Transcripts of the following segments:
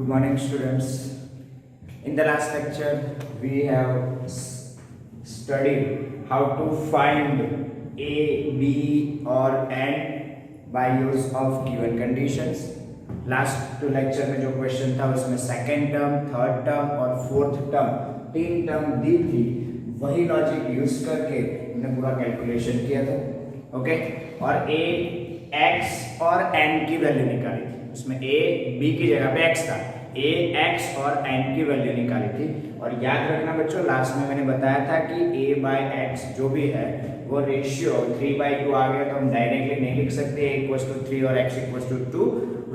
Good morning, students. In the last lecture, we have studied how to find A, B, or N by use of given conditions. Last lecture में जो question था उसमें second term, third term और fourth term तीन term दी थी, वही logic use करके हमने पूरा कैलकुलेशन किया था. ओके, और ए एक्स और एन की वैल्यू निकाली थी. उसमें ए बी की जगह पे एक्स था, ए एक्स और एन की वैल्यू निकाली थी. और याद रखना बच्चों, लास्ट में मैंने बताया था कि ए बाय एक्स जो भी है वो रेशियो 3/2 आ गया तो हम डायरेक्टली नहीं लिख सकते a = 3 और x = 2.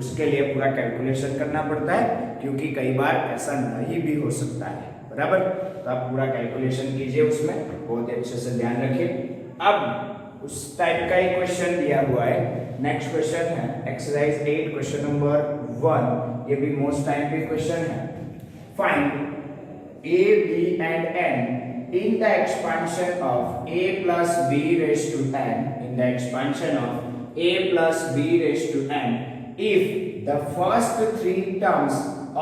उसके लिए पूरा कैलकुलेशन करना पड़ता है, क्योंकि कई बार ऐसा नहीं भी हो सकता है. बराबर, तो आप पूरा कैलकुलेशन कीजिए, उसमें बहुत अच्छे से ध्यान रखिए. अब उस टाइप का ही क्वेश्चन दिया हुआ है. नेक्स्ट क्वेश्चन है एक्सरसाइज 8 क्वेश्चन नंबर 1. ये भी मोस्ट टाइम पे क्वेश्चन है. Find a, b and n in the expansion of a plus b raised to n, in the expansion of a plus b raised to n, if the first three terms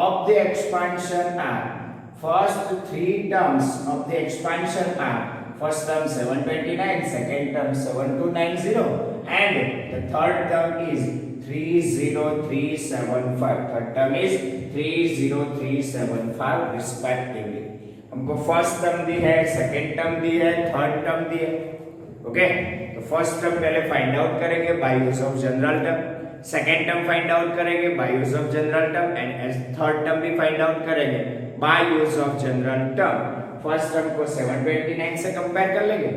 of the expansion are, first three terms of the expansion are, first term 729, second term 7290 and the third term is 30375. third term is 30375 respectively. हमको first term दी है, second term दी है, third term दी है. Okay, तो first term पहले find out करेंगे by use of general term, second term find out करेंगे by use of general term and third term भी find out करेंगे by use of general term. First term को 729 से compare कर लेंगे,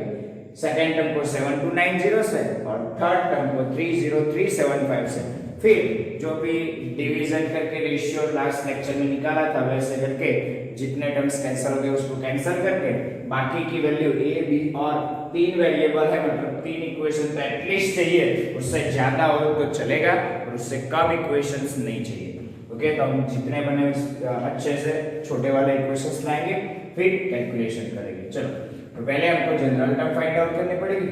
second term को 7290 से और थर्ड टर्म को 30375 से. फिर जो भी डिवीजन करके रेशियो लास्ट लेक्चर में निकाला था वैसे करके जितने टर्म्स कैंसिल हो गए उसको कैंसिल करके बाकी की वैल्यू ए बी और तीन वेरिएबल है, मतलब तीन इक्वेशन तो एटलीस्ट चाहिए. उससे ज्यादा हो तो चलेगा और उससे कम इक्वेशंस नहीं चाहिए. ओके, तो हम जितने बने अच्छे से छोटे वाले इक्वेशंस लाएंगे, फिर कैलकुलेशन करेंगे. चलो, तो पहले हमको जनरल टर्म फाइंड आउट करनी पड़ेगी.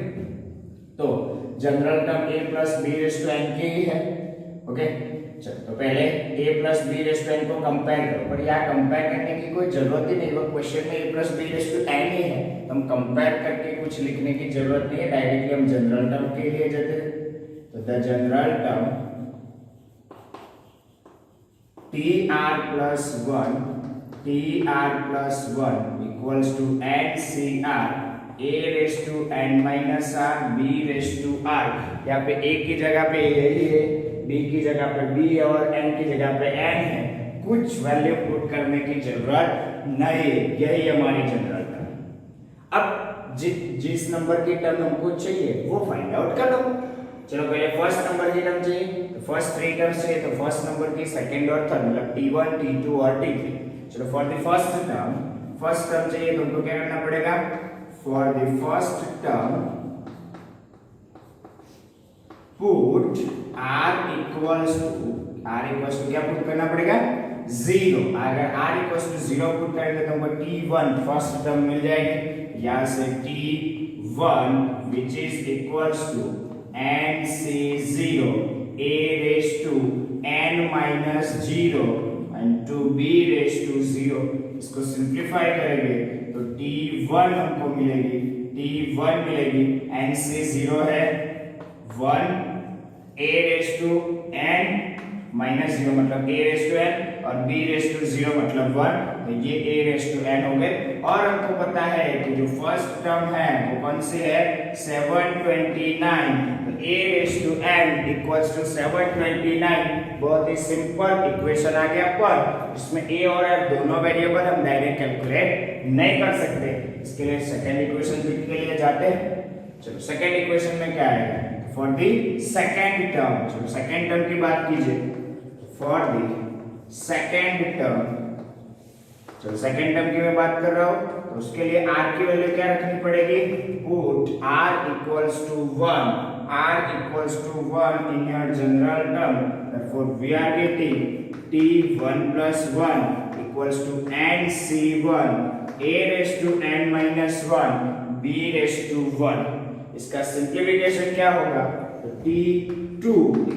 तो general term a plus B raise to n की ही है. ओके, चलो, तो पहले a plus B raise to n को कंपेयर करो. पर यहाँ कंपेयर करने की कोई जरूरत ही नहीं, वो क्वेश्चन में a plus B raise to n ही है, तो हम कंपेयर करके कुछ लिखने की जरूरत नहीं है. डायरेक्टली हम जनरल टर्म के लिए जाते हैं. तो the general term tr plus 1 equals to ncr a raised to n minus r b raised to r. यहाँ पे a की जगह पे यही है, b की जगह पे b और n की जगह पे n है. कुछ वैल्यू पुट करने की जरूरत नहीं है, यही हमारी जनरल टर्म. अब जिस नंबर की टर्म हमको चाहिए वो फाइंड आउट कर लो. चलो, पहले फर्स्ट नंबर की टर्म चाहिए, तो फर्स्ट थ्री टर्म्स चाहिए, तो फर्स्ट नंबर की सेकंड और थर्ड मतलब t1 t2 और t3. चलो, फॉर द फर्स्ट टर्म चाहिए तो हमको क्या करना पड़ेगा? For the first term put r equals to क्या पुट करना पड़ेगा? 0. अगर r इक्वल्स टू 0 पुट करेंगे तो हमको t1 फर्स्ट टर्म मिल जाएगी. यहाँ से t1 which is equals to nc0 a raised to n minus 0 and to b raised to 0. इसको सिंप्लीफाई करेंगे तो t1 हमको मिलेगी, t1 मिलेगी, nc0 है 1, a raised to n minus 0 मतलब a raised to n और b raised to 0 मतलब 1. तो ये a raised to n हो गए. और हमको पता है कि जो फर्स्ट टर्म है वो कौन सी है? 729. तो a raised to n equals to 729. बहुत ही सिंपल इक्वेशन आ गया. पर इसमें a और f दोनों वेरिएबल हम डायरेक्ट कैलकुलेट नहीं कर सकते, इसके लिए सेकंड इक्वेशन के लिए जाते हैं. चलो, सेकंड इक्वेशन में क्या आएगा? फॉर द सेकंड टर्म, चलो सेकंड टर्म की बात कीजिए. फॉर द सेकंड टर्म, चलो सेकंड टर्म की मैं बात कर रहा हूं, तो उसके लिए r की वैल्यू क्या रखनी पड़ेगी? Put r equals to 1, r equals to 1 in your general term. Therefore we are getting t1 plus 1 equals to nc1 a raised to n minus 1 b raised to 1. इसका सिंप्लीफिकेशन क्या होगा? तो t2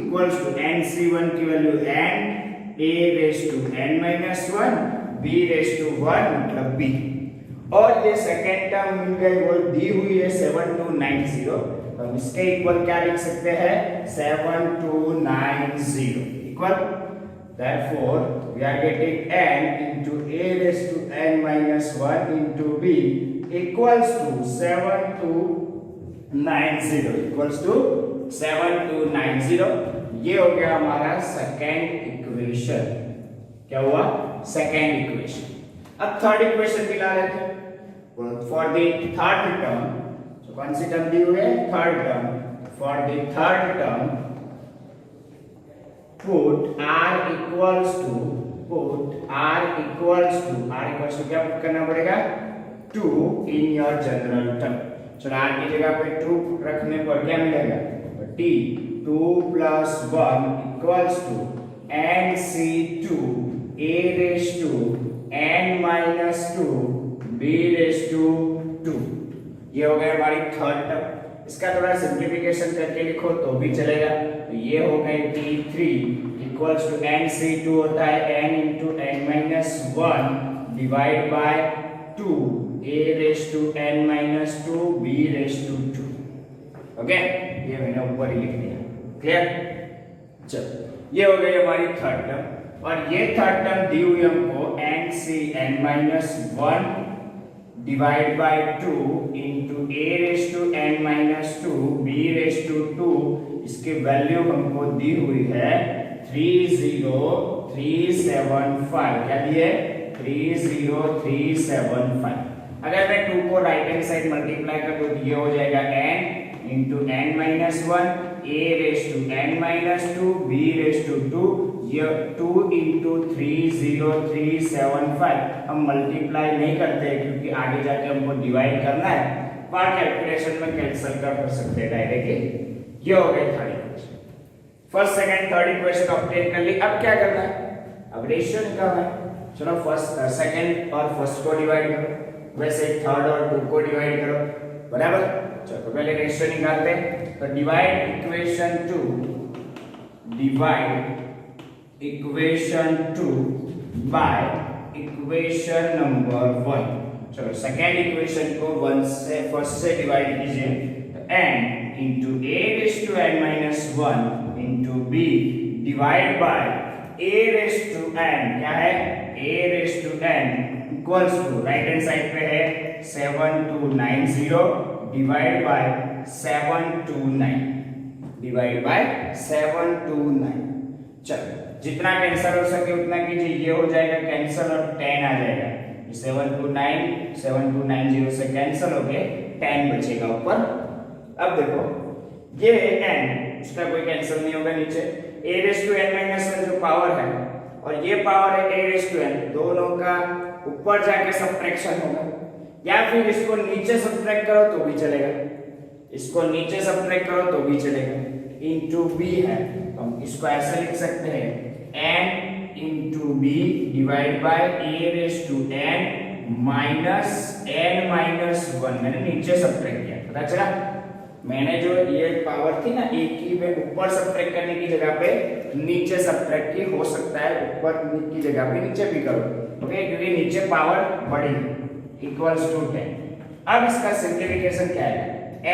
equals to nc1 की value n a raise to n minus 1 b raise to 1 मतलब b। और ये second term मिल गई, वो दी हुई है 7290, तो हम इसके इक्वल क्या लिख सकते हैं 7290 equal, therefore we are getting n into a raised to n minus 1 into b equals to 7290 equals to 7290। ये हो गया हमारा सेकेंड इक्वेशन। क्या हुआ सेकेंड इक्वेशन। अब थर्ड इक्वेशन दिला रहे थे फॉर द थर्ड टर्म, तो कौन सी टर्म दी हुई है third term. For the third term put r equals to क्या पुट करना पड़ेगा 2 in your general term। चलो r की जगह पे 2 रखने पर क्या मिलेगा t 2 plus 1 equals to nc2 a raised to n minus 2 b raised to 2। ये हो गया हमारी थर्ड टर्म। इसका थोड़ा सिंप्लीफिकेशन करके लिखो तो भी चलेगा। तो ये हो गए t3 इक्वल्स टू nc2 होता है n into n minus 1 divide by 2 a raised to n minus 2 b raised to 2। Okay, ये मैंने ऊपर ही लिख दिया। क्लियर। चलो ये हो गई हमारी थर्ड टर्म, और ये थर्ड टर्म दी हुई हमको n minus 1 divide by 2 into a raised to n minus 2 b raised to 2। इसकी वैल्यू हमको दी हुई है 30375। क्या दिए 30375। अगर मैं 2 को राइट हैंड साइड मल्टीप्लाई कर दूं तो ये हो जाएगा n into n minus 1 a raised to n minus 2 b raised to 2। ये 2 into 30375 हम मल्टीप्लाई नहीं करते क्योंकि आगे जाके हमको डिवाइड करना है, पर कैलकुलेशन में कैंसिल कर सकते हैं डायरेक्टली। ये हो गई third equation. First second third equation obtain कर ली। अब क्या करना है, अब रेशियो निकालना है। चलो फर्स्ट सेकंड और फर्स्ट को डिवाइड करो, वैसे थर्ड और 2 को डिवाइड करो, बराबर। चलो पहले रेशियो निकालते हैं। तो divide equation 2 by equation number 1। चलो सेकेंड इक्वेशन को 1 से फर्स्ट से डिवाइड कीजिए, तो n into a raised to n minus 1 into b divide by a raised to n। क्या है a raised to n equals to right hand side पे है 7290 डिवाइड बाय 729। चलो जितना कैंसिल हो सके उतना कीजिए। ये हो जाएगा कैंसिल और 10 आ जाएगा। 7290 से कैंसिल हो गए, 10 बचेगा ऊपर। अब देखो ये n, इसका कोई कैंसिल नहीं होगा नीचे। a raised to n minus 1 जो पावर है और ये पावर है a raised to n, दोनों का ऊपर जाके सब्ट्रैक्शन होगा, या फिर इसको नीचे सब्ट्रैक्ट करो तो भी चलेगा, इसको नीचे सब्ट्रैक्ट करो तो भी चलेगा। इनटू b है तो हम इसको ऐसे लिख सकते हैं n into b divide by a raised to n minus n minus 1। मैंने नीचे सब्ट्रैक्ट किया, पता चला। मैंने जो ये पावर थी ना एक की, मैं ऊपर सब्ट्रैक्ट करने की जगह पे नीचे सब्ट्रैक्ट की, हो सकता है ऊपर की जगह पे नीचे भी करो, ओके, क्योंकि नीचे पावर बढ़ी इक्वल्स टू 10। अब इसका सिंप्लीफिकेशन क्या है,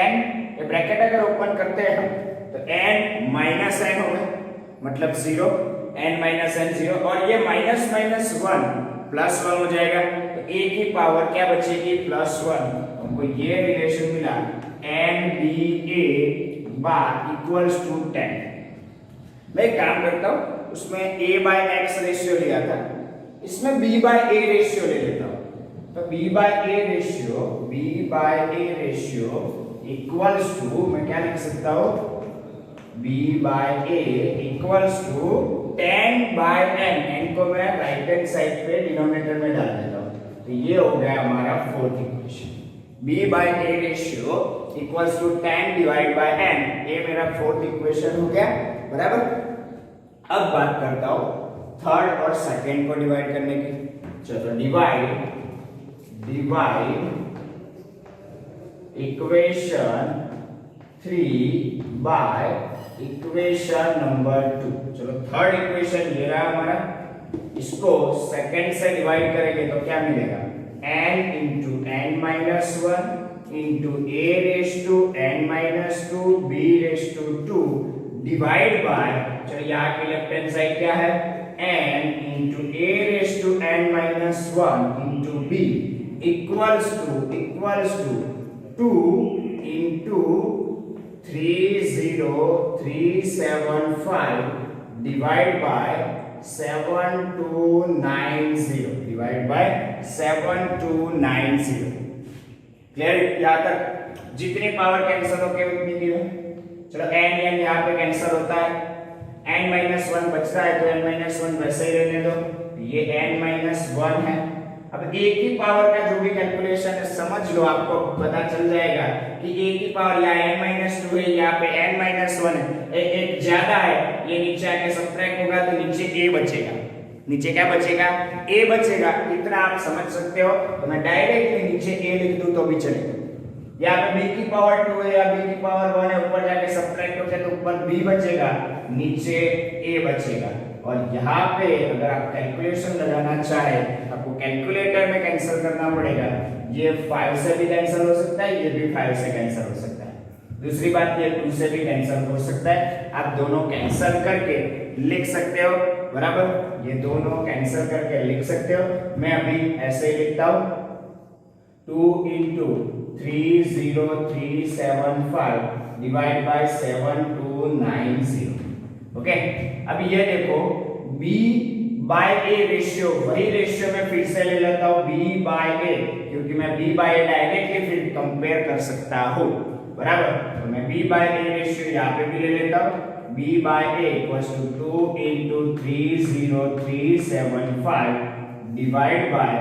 n ये ब्रैकेट अगर ओपन करते हैं हम तो n माइनस n होगा, मतलब 0, n माइनस n 0, और ये माइनस माइनस 1 प्लस 1 हो जाएगा। तो a की पावर क्या बचेगी +1। हमको ये रिलेशन मिला nba बार इक्वल्स टू 10। मैं एक काम करता हूँ, उसमें a बाय x रेशियो लिया था, इसमें b बाय a रेशियो ले लेता हूँ। तो b by a ratio equals to, मैं क्या लिख सकता हूँ, b by a equals to 10 by n। n को मैं राइट हैंड साइड पे डिनोमिनेटर में डाल देता हूँ। तो ये हो गया हमारा fourth equation. b by a ratio equals to 10 divide by n। ये मेरा फोर्थ इक्वेशन हो गया, बराबर। अब बात करता हूँ थर्ड और सेकेंड को डिवाइड करने की। चलो divide equation 3 by equation number 2। चलो थर्ड इक्वेशन ये रहा हमारा, इसको सेकंड से डिवाइड करेंगे तो क्या मिलेगा, n into n minus 1 into a raised to n minus 2 b raised to 2 divide by, चलो यहाँ के लेफ्ट हैंड साइड क्या है, n into a raised to n minus 1 into b equals to 2 into 30375 divide by 7290 divide by 7290। Clear? यहाँ तक जितनी power cancel होके उतनी की है। चलो n यहाँ पे कैंसिल होता है, n-1 बचता है तो n-1 वैसे ही रहने दो, ये n-1 है। अब एक ही पावर का जो भी कैलकुलेशन है समझ लो, आपको पता चल जाएगा कि एक ही पावर या n-2 है, यहाँ पे n-1 है, एक ज्यादा है, ये नीचे आके सब्ट्रैक्ट होगा तो नीचे a बचेगा। नीचे क्या बचेगा, a बचेगा। इतना आप समझ सकते हो, तो मैं डायरेक्टली नीचे a लिख दूं तो भी चलेगा। यहाँ पे b की पावर 2 है या b की पावर 1 है, ऊपर जाके सब्ट्रैक्ट हो जाए तो ऊपर b बचेगा, नीचे a बचेगा। और यहाँ पे अगर आप कैलकुलेशन लगाना चाहे, आपको कैलकुलेटर में कैंसिल करना पड़ेगा। ये 5 से भी कैंसिल हो सकता है, ये भी 5 से कैंसिल हो सकता है। दूसरी बात, ये 2 से भी कैंसिल हो सकता है। आप दोनों कैंसिल करके लिख सकते हो, बराबर, ये दोनों कैंसिल करके लिख सकते हो। मैं अभी ऐसे ही लिखता हूं, 2 into 30375 डिवाइड बाय 7290। ओके, अब ये देखो b बाय a रेशियो, वही रेशियो में फिर से ले लेता हूं b बाय a, क्योंकि मैं b बाय a डायरेक्टली फिर कंपेयर कर सकता हूं, बराबर। तो मैं b बाय a रेशियो यहाँ पे भी ले लेता हूं, b by a equals to 2 into 30375 divide by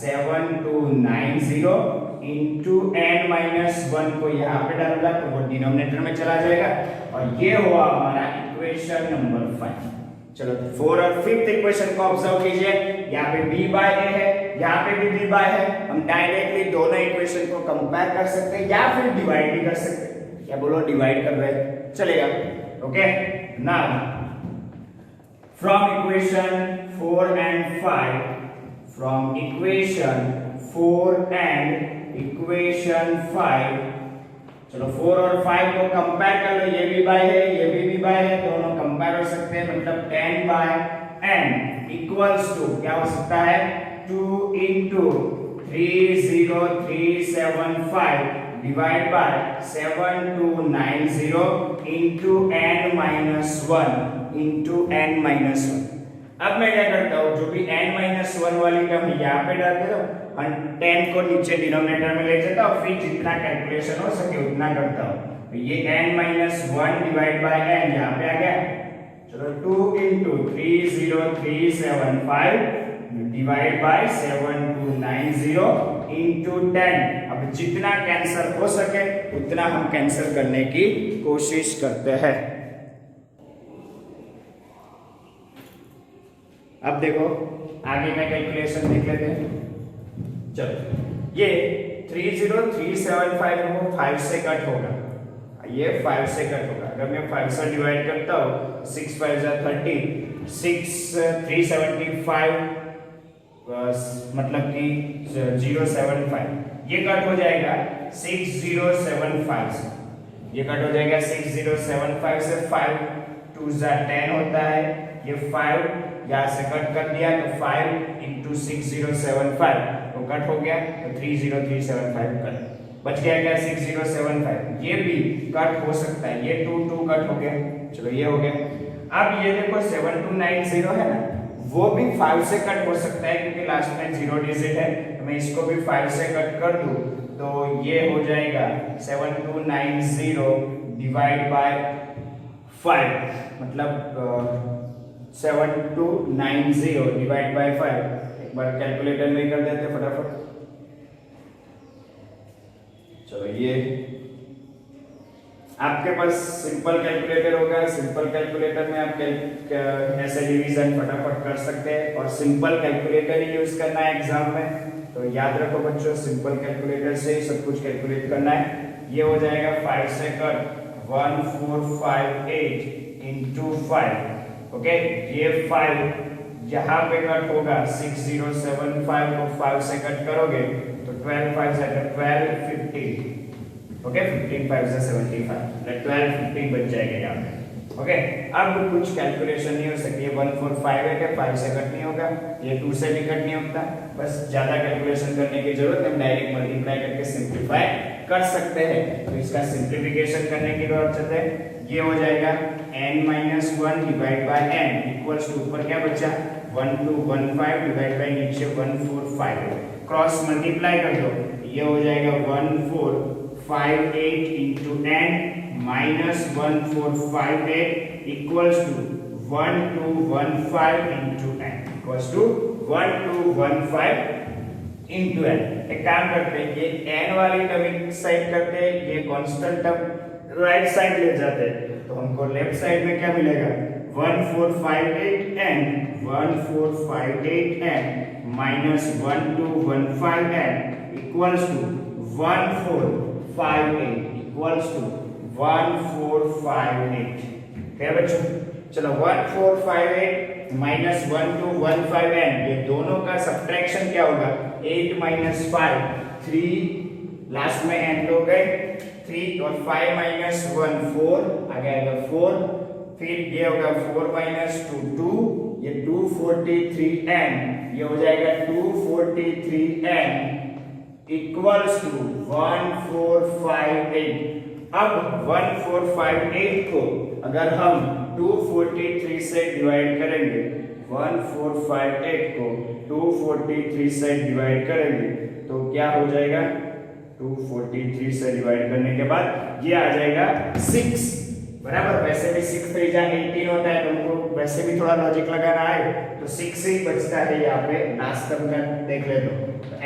7290 into n-1 को यहाँ पे डालूंगा तो वो डिनोमिनेटर में चला जाएगा, और ये हुआ हमारा इक्वेशन नंबर 5। चलो 4 और 5th इक्वेशन को ऑब्जर्व कीजिए, यहाँ पे b बाय a है, यहाँ पे भी b बाय है। हम डायरेक्टली दोनों इक्वेशन को कंपेयर कर सकते हैं या फिर डिवाइड भी कर सकते हैं। क्या बोलो, डिवाइड कर रहे हैं, चलेगा। Okay, now from equation 4 and 5, from equation 4 and equation 5, चलो 4 और 5 को कंपेयर कर लो, ये भी बाय है, ये भी बाय है, दोनों कंपेयर हो सकते हैं। मतलब 10 बाय n इक्वल्स टू क्या हो सकता है, 2 into 30375 divide by 7290 into n-1 into n-1। अब मैं क्या करता हूँ, जो भी n-1 वाली टर्म यहाँ पे डाल देता हूँ, 10 को नीचे डिनोमिनेटर में ले जाता हूँ, फिर जितना कैलकुलेशन हो सके उतना करता हूँ। तो ये n-1 डिवाइड बाय n यहाँ पे आ गया। चलो 2 into 30375 डिवाइड बाय 7290 into 10। अब जितना कैंसिल हो सके उतना हम कैंसिल करने की कोशिश करते हैं। अब देखो आगे का कैलकुलेशन देख लेते हैं। चलो ये 30375 वो 5 से कट होगा, ये 5 से कट होगा। अगर मैं 5 से डिवाइड करता हूँ, 6 5 30, 375 मतलब कि 075, ये कट हो जाएगा 6075 से, ये कट हो जाएगा 6075 से। 5 2 10 होता है, ये 5 यहाँ से कट कर दिया तो 5 into 6075 तो कट हो गया, तो 30375 कट बच गया क्या, 6075। ये भी कट हो सकता है, ये 2 2 कट हो गया। चलो ये हो गया। अब ये देखो 7290 है ना, वो भी 5 से कट हो सकता है क्योंकि लास्ट में 0 डिजिट है। तो मैं इसको भी 5 से कट कर दूं तो ये हो जाएगा 7290 डिवाइड बाय 5, मतलब 7290 डिवाइड बाय 5। एक बार कैलकुलेटर में कर देते फटाफट। चलो ये आपके पास सिंपल कैलकुलेटर होगा, सिंपल कैलकुलेटर में आप ऐसे डिवीजन फटाफट कर सकते हैं, और सिंपल कैलकुलेटर ही यूज करना है एग्जाम में। तो याद रखो बच्चों, सिंपल कैलकुलेटर से ही सब कुछ कैलकुलेट करना है। ये हो जाएगा 5 से कट 1458 इंटू 5, ओके। ये 5 यहाँ पे कट होगा, 6075 को 5 से कट करोगे तो 12 5 से 12 15, ओके। 15 5 से 75, 12 15 बच जाएगा यहाँ पे, ओके। अब कुछ कैलकुलेशन नहीं हो सकती है, 145 है, 5 से कट नहीं होगा, ये 2 से भी कट नहीं होता, बस ज्यादा कैलकुलेशन करने की जरूरत नहीं, डायरेक्ट मल्टीप्लाई करके सिंपलीफाई कर सकते हैं। तो इसका सिंपलीफिकेशन करने की जरूरत है, ये हो जाएगा n-1 divide by n equals to, ऊपर क्या बचा 1215 डिवाइड बाय नीचे 145, क्रॉस मल्टीप्लाई कर दो, ये हो जाएगा 1458 into n minus 1458 equals to 1215 into n equals to 1215 into n। एक काम करते हैं, ये n वाली टर्म एक साइड करते हैं, ये कांस्टेंट टर्म राइट साइड ले जाते हैं, तो हमको लेफ्ट साइड में क्या मिलेगा 1458n minus 1215n equals to 1458 equals to 1458, क्या बच्चों? चलो 1458 माइनस 1215n, ये दोनों का सब्ट्रैक्शन क्या होगा 8 माइनस 5, 3 लास्ट में n हो गए 3 और 5 माइनस 1 4, आगे आएगा 4, फिर ये होगा 4 माइनस 2 2, ये 243n, ये हो जाएगा 243n इक्वल्स टू 1458। अब 1458 को अगर हम 243 से डिवाइड करेंगे, 1458 को 243 से डिवाइड करेंगे तो क्या हो जाएगा, 243 से डिवाइड करने के बाद ये आ जाएगा 6, बराबर। वैसे भी 6 3 जा 18 होता है, तुमको वैसे भी थोड़ा लॉजिक लगाना है, तो 6 ही बचता है यहाँ पे, लास्ट टर्म का देख ले तो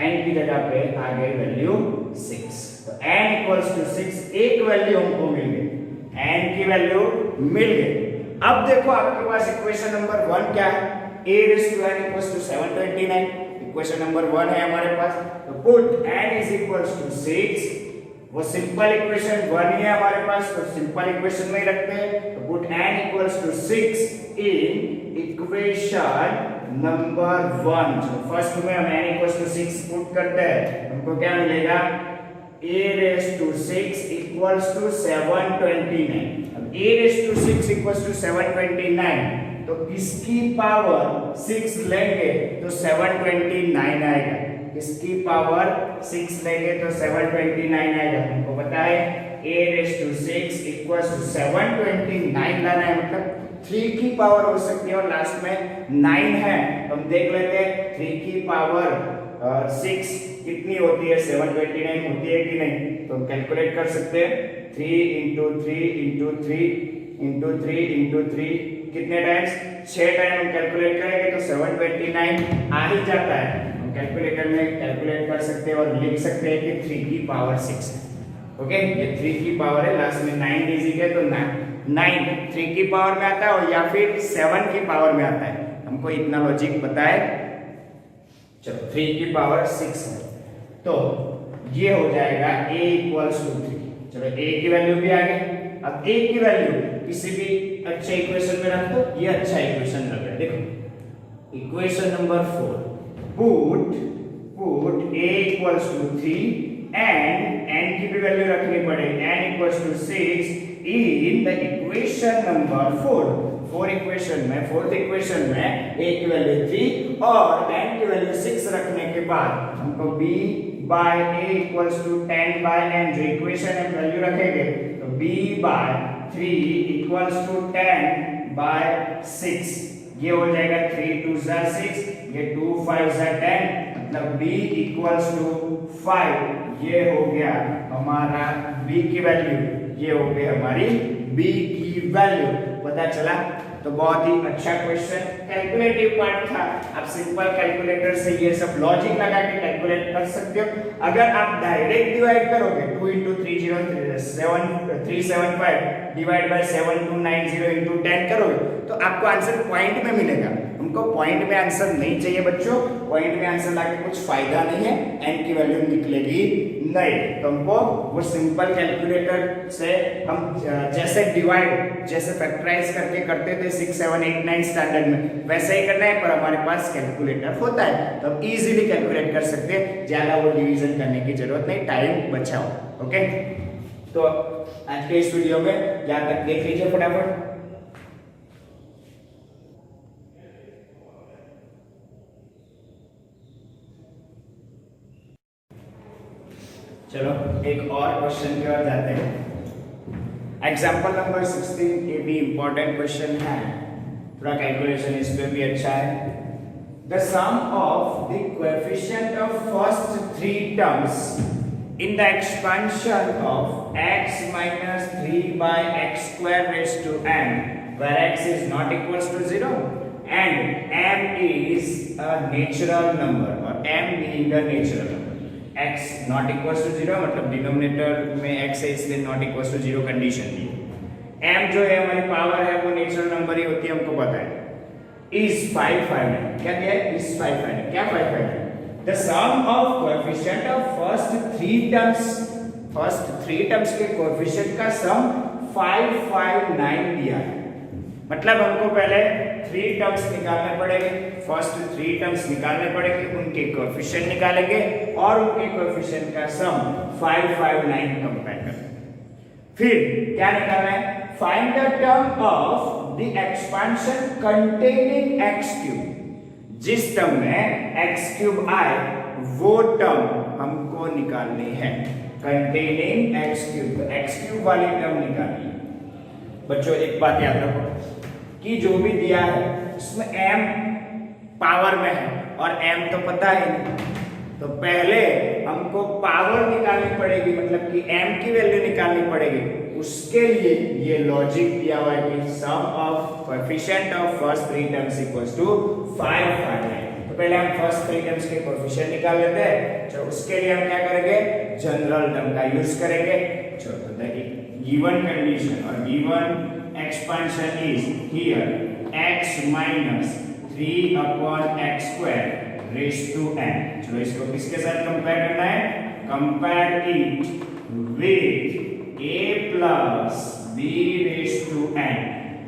n की जगह पे आ गई वैल्यू 6, तो n इक्वल्स टू 6, एक वैल्यू हमको मिल गई, n की वैल्यू मिल गई। अब देखो आपके पास इक्वेशन नंबर 1 क्या है, a raised to n equals to 729, equation number 1 है हमारे पास, तो put n is equals to 6, वो सिंपल इक्वेशन 1 ही है हमारे पास, तो सिंपल इक्वेशन में ही रखते हैं, तो put n equals to 6 in equation number 1। तो फर्स्ट में हम n equals to 6 पुट करते हैं, हमको क्या मिलेगा a raised to 6 equals to 729। अब a raised to 6 equals to 729, तो किसकी पावर 6 लेंगे तो 729 आएगा, किसकी पावर 6 लेंगे तो 729 आएगा। हमको पता है a raised to 6 equals to 729 लाना है, मतलब 3 की पावर हो सकती है और लास्ट में 9 है, तो हम देख लेते हैं 3 की पावर 6 कितनी होती है, 729 होती है कि नहीं, तो हम कैलकुलेट कर सकते हैं 3 इंटू 3 इंटू 3 इंटू 3 इंटू 3 कितने टाइम्स, 6 टाइम हम कैलकुलेट करेंगे तो 729 आ ही जाता है। हम कैलकुलेटर में कैलकुलेट कर सकते हैं और लिख सकते हैं कि 3 की पावर 6 है, ओके। ये 3 की पावर है, लास्ट में 9 डिजिट है तो 9 3 की पावर में आता है और या फिर 7 की पावर में आता है, हमको इतना लॉजिक पता है। चलो 3 की पावर 6 है, तो ये हो जाएगा a इक्वल्स टू 3। चलो a की वैल्यू भी आ गई, अब a की वैल्यू किसी भी अच्छे इक्वेशन में रख दो, ये अच्छा इक्वेशन लग रहा है, देखो equation number 4, put a equals to 3 and n की भी वैल्यू रखनी पड़ेगी, n equals to 6 in the equation number 4। Fourth equation में a की वैल्यू 3 और n की वैल्यू 6 रखने के बाद हमको b by a equals to 10 by n, जो इक्वेशन में वैल्यू रखेंगे तो b by 3 equals to 10 by 6, ये हो जाएगा 3 2 जा 6, ये 2 5 जा 10, मतलब b इक्वल्स टू 5, ये हो गया हमारा b की वैल्यू, ये हो गई हमारी b की वैल्यू, पता चला। तो बहुत ही अच्छा क्वेश्चन, कैलकुलेटिव पार्ट था, आप सिंपल कैलकुलेटर से ये सब लॉजिक लगा के कैलकुलेट कर सकते हो। अगर आप डायरेक्ट डिवाइड करोगे 2 into 375 डिवाइड बाय 7290 into 10 करोगे तो आपको आंसर पॉइंट में मिलेगा। हमको पॉइंट में आंसर नहीं चाहिए बच्चों, पॉइंट में आंसर लाके कुछ फायदा नहीं है, n की वैल्यू निकलेगी नहीं, तो हमको वो सिंपल कैलकुलेटर से हम जैसे डिवाइड, जैसे फैक्टराइज करके करते थे 6, 7, 8, 9 स्टैंडर्ड में, वैसे ही करना है, पर हमारे पास कैलकुलेटर होता है तो हम इजीली कैलकुलेट कर सकते हैं, ज्यादा वो डिवीजन करने की जरूरत नहीं, टाइम बचाओ। ओके, तो आज के इस वीडियो में यहाँ तक देख लीजिए फटाफट। चलो एक और क्वेश्चन की ओर जाते हैं। एग्जाम्पल नंबर 16, ये भी इंपॉर्टेंट क्वेश्चन है, थोड़ा कैलकुलेशन इस पे भी अच्छा है। The sum of the coefficient of first 3 terms in the expansion of x minus 3 by x square raised to m, where x is not equals to 0 and m is a natural number, or m being a natural number, x not equals to 0 मतलब denominator में x है इसलिए not equals to 0 condition the. m जो है हमारी power है वो natural number ही होती है, हमको पता है। is 559, क्या दिया है? is 559, क्या 559? The sum of coefficient of first 3 terms के coefficient का sum 559 दिया है। मतलब हमको पहले 3 टर्म्स निकालने पड़ेंगे, फर्स्ट 3 टर्म्स निकालने पड़ेंगे, उनके कोएफिशिएंट निकालेंगे और उनके कोएफिशिएंट का सम 559 कंपेयर करेंगे। फिर क्या निकालना है? Find the term of the expansion containing x cube, जिस टर्म में x क्यूब आए वो टर्म हमको निकालनी है, कंटेनिंग x क्यूब, तो x क्यूब वाली टर्म निकालनी है। बच्चों एक बात याद रखो कि जो भी दिया है उसमें m पावर में है और m तो पता है नहीं, तो पहले हमको पावर निकालनी पड़ेगी, मतलब कि m की वैल्यू निकालनी पड़ेगी। उसके लिए ये लॉजिक दिया हुआ है कि sum of coefficient of first 3 terms equals to 559। तो पहले हम फर्स्ट 3 टर्म्स के कोएफिशिएंट निकाल लेते हैं। चलो उसके लिए हम क्या करेंगे? जनरल टर्म का यूज करेंगे। चलो तो देखिए गिवन कंडीशन और given expansion is here x minus 3 upon x square raised to n। चलो इसको किसके साथ कंपेयर करना है? Compare it with a plus b raised to n।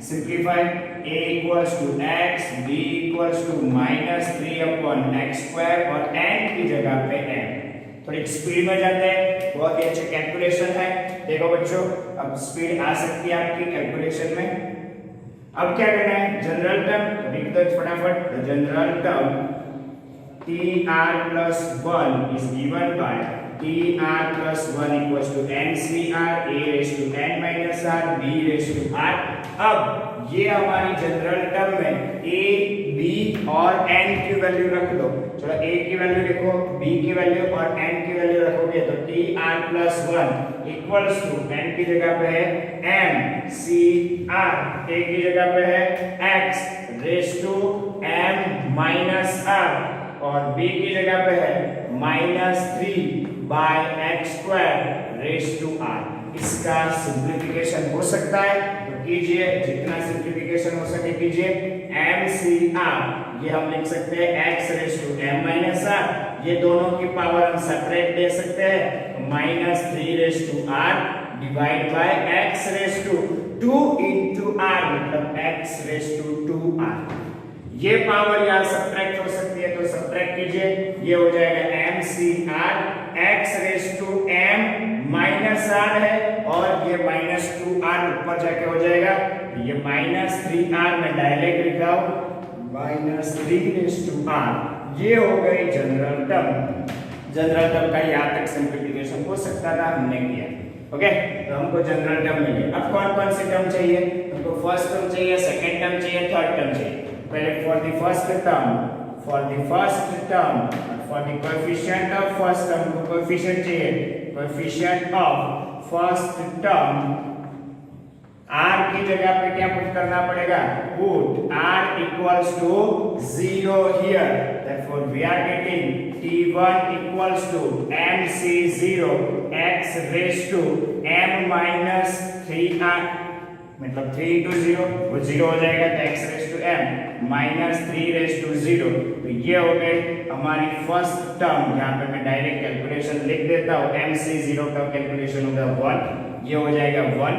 Simplify, a equals to x, b equals to minus 3 upon x square और n की जगह पे n। थोड़ी स्पीड में जाते हैं, बहुत ही अच्छे कैलकुलेशन है। देखो बच्चों अब स्पीड आ सकती है आपकी कैलकुलेशन में। अब क्या करना है? जनरल टर्म लिख दो फटाफट। The general term tr plus 1 is given by tr plus 1 equals to ncr a raised to n minus r b raised to r। अब ये हमारी जनरल टर्म में a b और n की वैल्यू रख दो। चलो a की वैल्यू लिखो, b की वैल्यू और n की वैल्यू रखोगे तो tr plus 1 equals to n की जगह पे है m c r, a की जगह पे है x raised to m minus r और b की जगह पे है -3 by x square raised to r। इसका सिंप्लीफिकेशन हो सकता है तो कीजिए, जितना सिंप्लीफिकेशन हो सके कीजिए। mcr ये हम लिख सकते हैं x raised to m minus r, ये दोनों की पावर हम सेपरेट दे सकते हैं, -3 raised to r divide by x raised to 2 into r, मतलब x रेज्ड टू 2r। ये पावर यहाँ सब्ट्रैक्ट हो सकती है तो सब्ट्रैक्ट कीजिए, ये हो जाएगा mcr, x raised to m minus r है और ये -2r ऊपर जाके हो जाएगा, ये -3r में डायरेक्ट लिखा हूं, -3 रेज्ड टू r। ये हो गई जनरल टर्म। जनरल टर्म का यहाँ तक सिंप्लीफिकेशन हो सकता था, हमने किया। ओके, तो हमको जनरल टर्म मिली। अब कौन कौन सी टर्म चाहिए? हमको फर्स्ट टर्म चाहिए, सेकंड टर्म चाहिए, थर्ड टर्म चाहिए। पहले for the first term for the coefficient of first term को coefficient चाहिए, coefficient of first term r की जगह पे क्या पुट करना पड़ेगा? put r equals to 0 here, therefore we are getting t1 equals to mc0 x raised to m minus 3r, मतलब 3 into 0 वो 0 हो जाएगा तो x raised to m -3/0। तो ये हो गई हमारी फर्स्ट टर्म। यहाँ पे मैं डायरेक्ट कैलकुलेशन लिख देता हूँ। MC0 का कैलकुलेशन होगा 1, ये हो जाएगा 1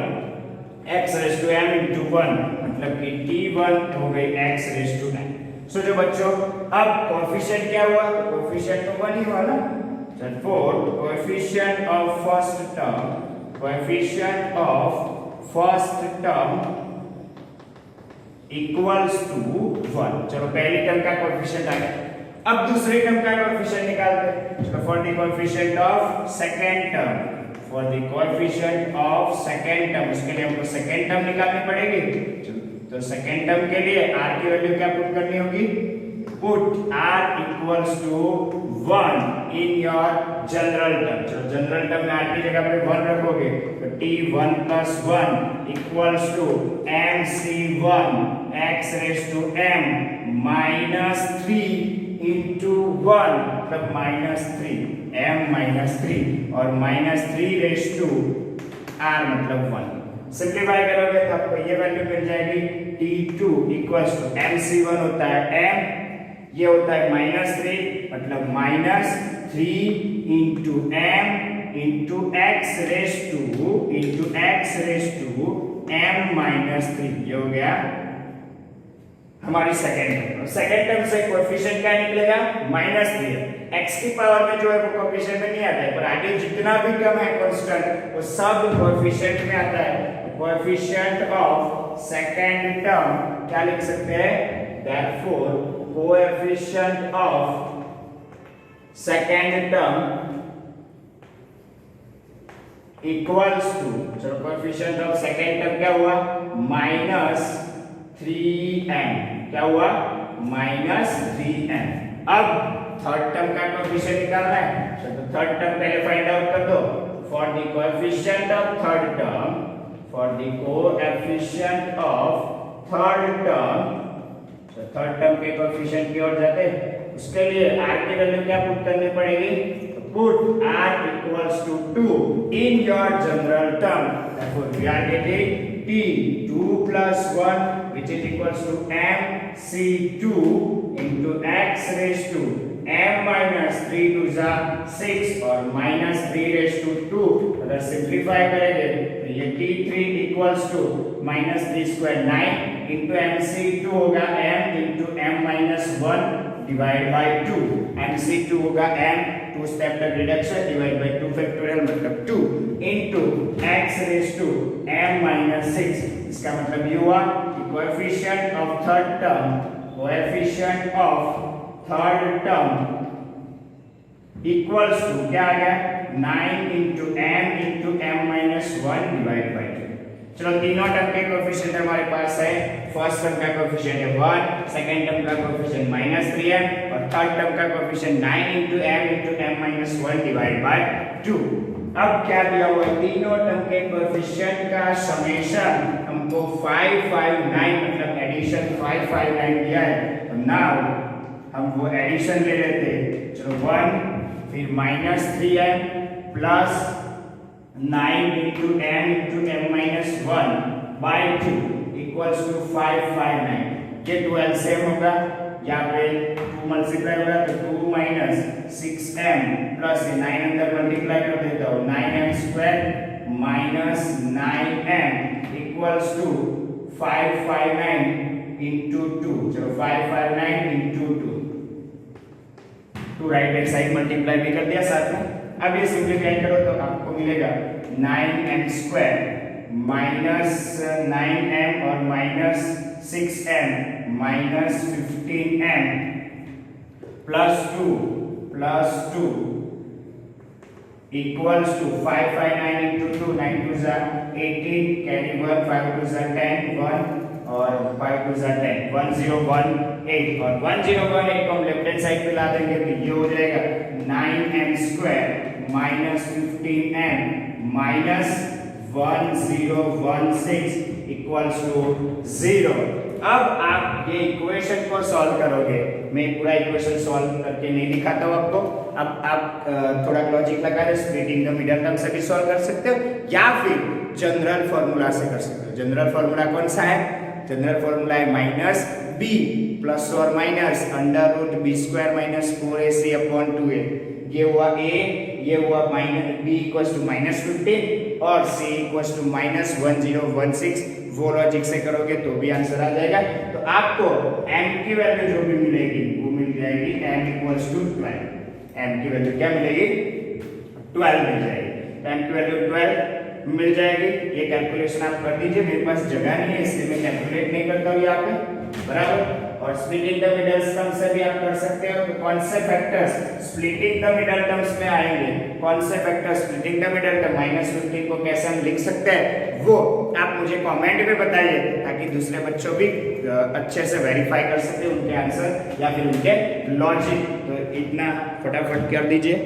x⁻m × 1, मतलब कि t1 हो गई x⁻n। सो जो बच्चों अब कोएफिशिएंट क्या हुआ? कोएफिशिएंट तो 1 ही हुआ ना। Therefore coefficient of first term equals to 1। चलो पहली टर्म का कोएफिशिएंट आ गया। अब दूसरी टर्म का कोएफिशिएंट निकालते हैं। चलो for the coefficient of second term, उसके लिए हमको सेकंड टर्म निकालनी पड़ेगी। तो सेकंड टर्म के लिए r की वैल्यू क्या पुट करनी होगी? Put r equals to 1 in your general term। चलो जनरल टर्म में r की जगह पे 1 रखोगे तो t1 + 1 equals to mc1 x⁻m -3 into 1, मतलब -3 m -3 और -3/r मतलब 1। सिंप्लीफाई करोगे तो आपको ये वैल्यू मिल जाएगी t2 equals to mc1 होता है m, ये होता है -3 मतलब -3 into m into x⁻m -3। ये हो गया हमारी सेकंड टर्म। सेकंड टर्म से कोएफिशिएंट क्या निकलेगा? -3 है। x की पावर में जो है वो कोएफिशिएंट में नहीं आता है, पर आगे जितना भी टर्म है कांस्टेंट वो सब कोएफिशिएंट में आता है। कोएफिशिएंट ऑफ सेकंड टर्म क्या लिख सकते हैं? Therefore coefficient of second term equals to, चलो कोएफिशिएंट ऑफ सेकंड टर्म क्या हुआ? -3m। क्या हुआ? -3m। अब थर्ड टर्म का कोएफिशिएंट निकालना है, तो थर्ड टर्म पहले फाइंड आउट कर दो। For the coefficient of third term, तो थर्ड टर्म के कोएफिशिएंट की ओर जाते हैं। उसके लिए r की वैल्यू क्या पुट करनी पड़ेगी? तो put r equals to 2 in your general term। therefore we are getting t2 + 1 which is equals to mc2 into x⁻m -3 × 6 और -3/2। अगर सिंप्लीफाई करेंगे तो ये t3 equals to -3² 9 into mc2 होगा m into m -1 divide by 2। mc2 होगा m 2 step तक reduction divide by 2 factorial मतलब 2 into x⁻m -6। इसका मतलब ये हुआ कि coefficient of third term equals to क्या आ गया? 9 into m into m -1 divide by 2। चलो तीनों टर्म के कोएफिशिएंट हमारे पास है। फर्स्ट टर्म का कोएफिशिएंट है 1, सेकंड टर्म का कोएफिशिएंट -3m और थर्ड टर्म का coefficient 9 into m into m -1 divide by 2। अब क्या दिया हुआ है? तीनों टर्म के कोएफिशिएंट का समेशन हमको 559 मतलब एडिशन 559 दिया है। तो नाउ हम वो एडिशन ले लेते हैं। चलो 1 फिर -3m plus 9 into m into m -1 by 2 equals to 559। ये 2 एलसीएम होगा, यहाँ पे 2 मल्टीप्लाई होगा तो 2 - 6m प्लस 9 अंदर मल्टीप्लाई कर देता हूँ 9m² -9m equals to 559 into 2। चलो 559 into 2 right hand side multiply भी कर दिया साथ में। अब ये सिंप्लीफाई करो तो आपको मिलेगा 9m² -9m और -6m -15m plus 2 equals to 559 into 2 9 2s are 18 carry 1 5 2s are 10 1 और 5 2s are 10 1018 और 1018 को हम लेफ्ट हैंड साइड पे ला देंगे तो ये हो जाएगा 9m² -15m -1016 equals to 0। अब आप ये इक्वेशन को सॉल्व करोगे। मैं पूरा इक्वेशन सॉल्व करके नहीं दिखाता हूँ आपको। अब आप थोड़ा लॉजिक लगा के स्प्लिटिंग द मिडिल टर्म से भी सॉल्व कर सकते हो या फिर जनरल फॉर्मूला से कर सकते हो। जनरल फॉर्मूला कौन सा है? जनरल फॉर्मूला है -b प्लस और minus under root B square minus 4ac upon 2a, ये हुआ a, ये हुआ माइनस b इक्वल्स टू -15 और c इक्वल्स टू -1016। वो लॉजिक से करोगे तो भी आंसर आ जाएगा। तो आपको m की वैल्यू जो भी मिलेगी वो मिल जाएगी m इक्वल्स टू 12। m की वैल्यू क्या मिलेगी? 12 मिल जाएगी। m की वैल्यू 12 मिल जाएगी। ये कैलकुलेशन आप कर दीजिए, मेरे पास जगह नहीं है इसलिए मैं कैलकुलेट नहीं करता हूँ यहाँ पे, बराबर। और स्प्लिटिंग द मिडल टर्म से भी आप कर सकते हो। तो कौन से factors splitting the middle terms में आएंगे, कौन से factors splitting the middle term -15 को कैसे हम लिख सकते हैं वो आप मुझे कमेंट में बताइए, ताकि दूसरे बच्चों भी अच्छे से वेरीफाई कर सके उनके आंसर या फिर उनके लॉजिक। तो इतना फटाफट कर दीजिए।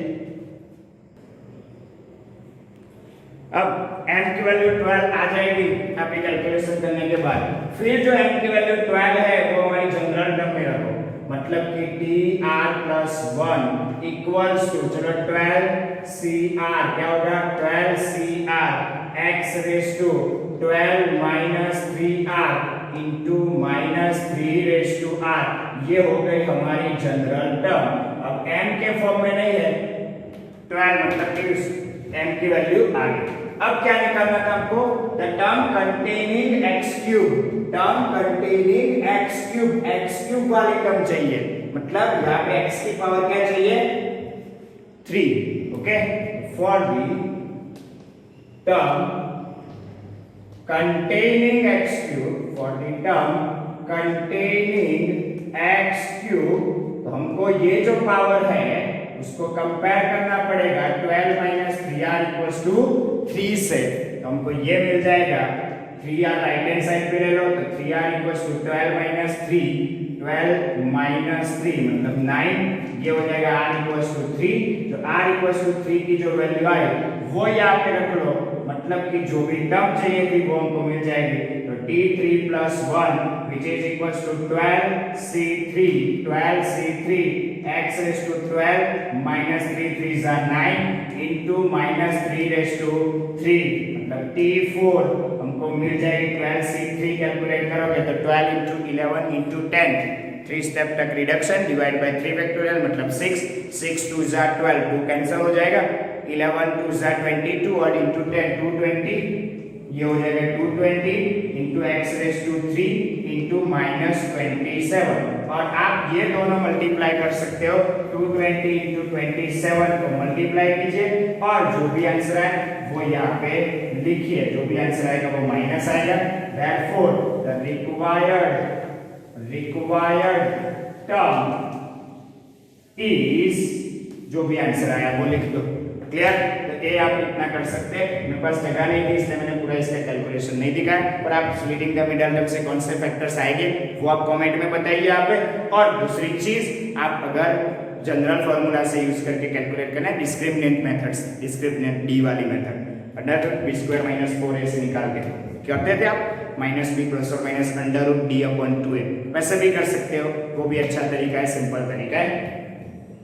अब m की वैल्यू 12 आ जाएगी आपकी कैलकुलेशन करने के बाद। फिर जो m की वैल्यू 12 है वो हमारी जनरल टर्म में रखो, मतलब कि tr+1 इक्वल्स टू, चलो 12cr क्या होगा? 12cr x raise to 12 - 3r into -3 raise to r। ये हो गई हमारी जनरल टर्म। अब m के फॉर्म में नहीं है 12, मतलब कि m की वैल्यू आ गई। अब क्या निकालना था हमको? The term containing x³ term containing x³ वाली टर्म चाहिए, मतलब यहाँ पे x की पावर क्या चाहिए? 3। Okay, for the term containing x³, for the term containing x³, तो हमको ये जो पावर है उसको कंपेयर करना पड़ेगा 12 - 3r इक्वल्स टू 3 से। तो हमको ये मिल जाएगा 3r राइट हैंड साइड पे ले लो, तो 3r इक्वल्स टू 12 - 3, 12 - 3 मतलब 9। ये हो जाएगा r इक्वल्स टू 3। तो r इक्वल्स टू 3 की जो वैल्यू आई वो यहाँ पे रख लो, मतलब कि जो भी टर्म चाहिए थी वो हमको मिल जाएगी। तो t3+1 which is equals to 12c3 x raised to 12 minus 3 3s are 9 into -3 raised to 3, मतलब t4 हमको मिल जाएगी 12c3। कैलकुलेट करोगे तो 12 into 11 into 10, 3 स्टेप तक रिडक्शन, डिवाइड बाय 3 फैक्टोरियल मतलब 6, 6 2s are 12, 2 कैंसिल हो जाएगा, 11 2s are 22 और into 10 220, ये हो जाएगा 220 into x raised to 3 into -27। और आप ये दोनों मल्टीप्लाई कर सकते हो, 220 into 27 को मल्टीप्लाई कीजिए और जो भी आंसर आए वो यहाँ पे लिखिए, जो भी आंसर आएगा वो माइनस आएगा। Therefore the required term is, जो भी आंसर आया वो लिख दो। क्लियर? तो ये आप इतना कर सकते हैं। मेरे पास जगह नहीं थी इसलिए मैंने पूरा इसका कैलकुलेशन नहीं दिखाया, पर आप स्प्लिटिंग द मिडल टर्म से कौन से फैक्टर्स आएंगे वो आप कमेंट में बताइए यहाँ पे। और दूसरी चीज, आप अगर जनरल फार्मूला से यूज करके कैलकुलेट करना है, डिस्क्रिमिनेंट मेथड्स, डिस्क्रिमिनेंट डी वाली method, under root B square minus 4a से निकाल के करते थे आप, -b प्लस और minus under root d upon 2a, वैसे भी कर सकते हो, वो भी अच्छा तरीका है, सिंपल तरीका है।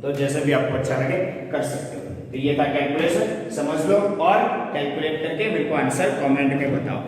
तो जैसे भी आपको अच्छा लगे कर सकते हो। तो ये था कैलकुलेशन, समझ लो और कैलकुलेट करके मेरे को आंसर कमेंट में बताओ।